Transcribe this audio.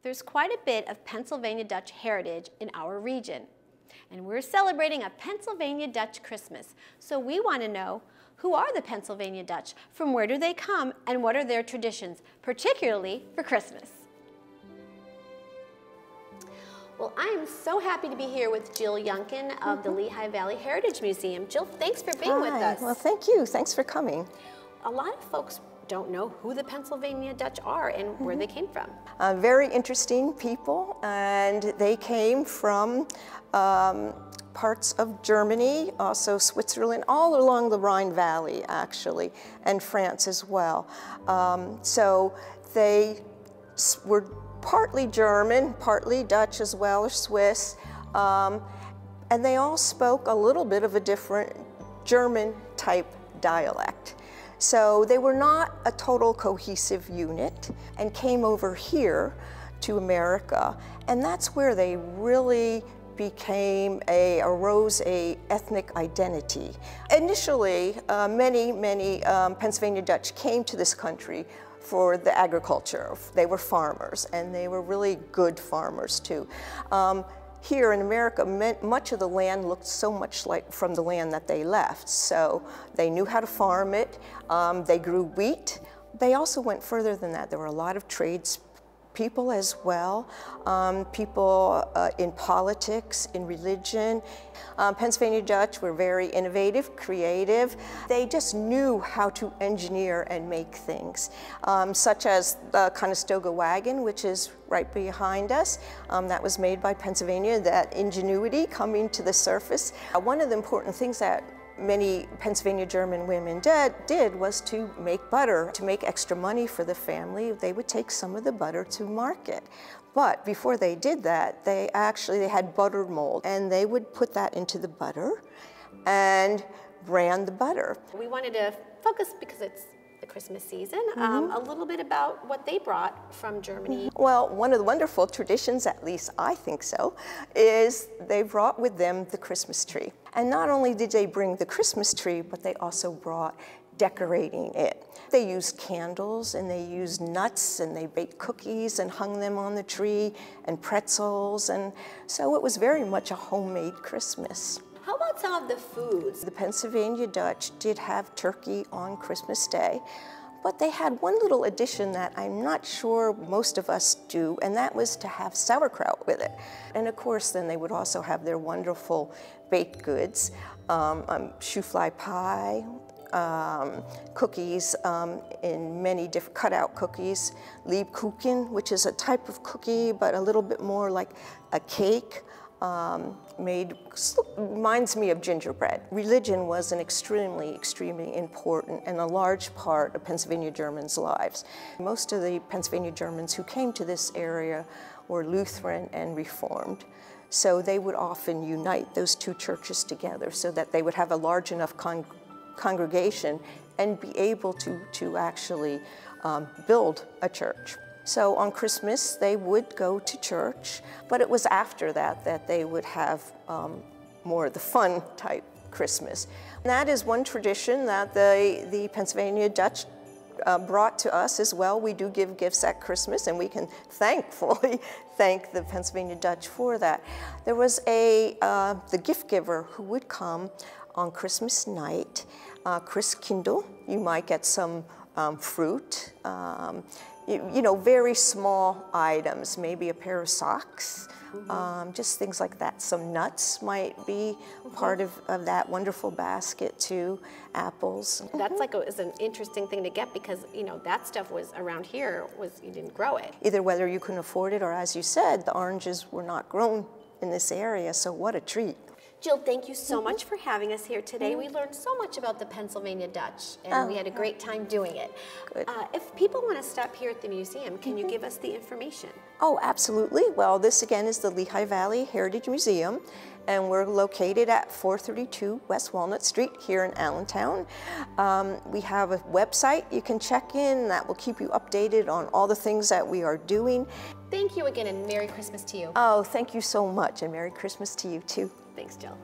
There's quite a bit of Pennsylvania Dutch heritage in our region, and we're celebrating a Pennsylvania Dutch Christmas. So we want to know, who are the Pennsylvania Dutch? From where do they come, and what are their traditions, particularly for Christmas? Well, I am so happy to be here with Jill Youngkin of the Lehigh Valley Heritage Museum. Jill, thanks for being with us. Well, thank you. Thanks for coming. A lot of folks don't know who the Pennsylvania Dutch are and where they came from. Very interesting people, and they came from parts of Germany, also Switzerland, all along the Rhine Valley, actually, and France as well. So they were partly German, partly Dutch as well, or Swiss, and they all spoke a little bit of a different German-type dialect. So they were not a total cohesive unit and came over here to America, and that's where they really arose a ethnic identity. Initially, many Pennsylvania Dutch came to this country for the agriculture. They were farmers, and they were really good farmers too. Here in America, much of the land looked so much like from the land that they left. So they knew how to farm it. They grew wheat. They also went further than that. There were a lot of trades people as well, people in politics, in religion. Pennsylvania Dutch were very innovative, creative. They just knew how to engineer and make things, such as the Conestoga wagon, which is right behind us. That was made by Pennsylvania, that ingenuity coming to the surface. One of the important things that many Pennsylvania German women did was to make butter. To make extra money for the family, they would take some of the butter to market. But before they did that, they had butter mold, and they would put that into the butter and brand the butter. We wanted to focus, because it's the Christmas season, a little bit about what they brought from Germany. Well, one of the wonderful traditions, at least I think so, is they brought with them the Christmas tree. And not only did they bring the Christmas tree, but they also brought decorating it. They used candles, and they used nuts, and they baked cookies and hung them on the tree, and pretzels, and so it was very much a homemade Christmas. How about some of the foods? The Pennsylvania Dutch did have turkey on Christmas Day, but they had one little addition that I'm not sure most of us do, and that was to have sauerkraut with it. And of course, then they would also have their wonderful baked goods, shoofly pie, cookies in many different cutout cookies, Lebkuchen, which is a type of cookie, but a little bit more like a cake. Reminds me of gingerbread. Religion was an extremely important and a large part of Pennsylvania Germans' lives. Most of the Pennsylvania Germans who came to this area were Lutheran and Reformed. So they would often unite those two churches together so that they would have a large enough congregation and be able to actually build a church. So on Christmas, they would go to church, but it was after that that they would have more of the fun type Christmas. And that is one tradition that the Pennsylvania Dutch brought to us as well. We do give gifts at Christmas, and we can thankfully thank the Pennsylvania Dutch for that. There was the gift giver who would come on Christmas night, Christkindl. You might get some fruit, you know, very small items, maybe a pair of socks, just things like that. Some nuts might be part of that wonderful basket too, apples. That's is an interesting thing to get, because, you know, that stuff was around here, you didn't grow it. Either whether you can afford it, or as you said, the oranges were not grown in this area, so what a treat. Jill, thank you so much for having us here today. We learned so much about the Pennsylvania Dutch, and we had a great time doing it. Good. If people want to stop here at the museum, can you give us the information? Oh, absolutely. Well, this again is the Lehigh Valley Heritage Museum, and we're located at 432 West Walnut Street here in Allentown. We have a website you can check in that will keep you updated on all the things that we are doing. Thank you again, and Merry Christmas to you. Oh, thank you so much, and Merry Christmas to you too. Thanks, Jill.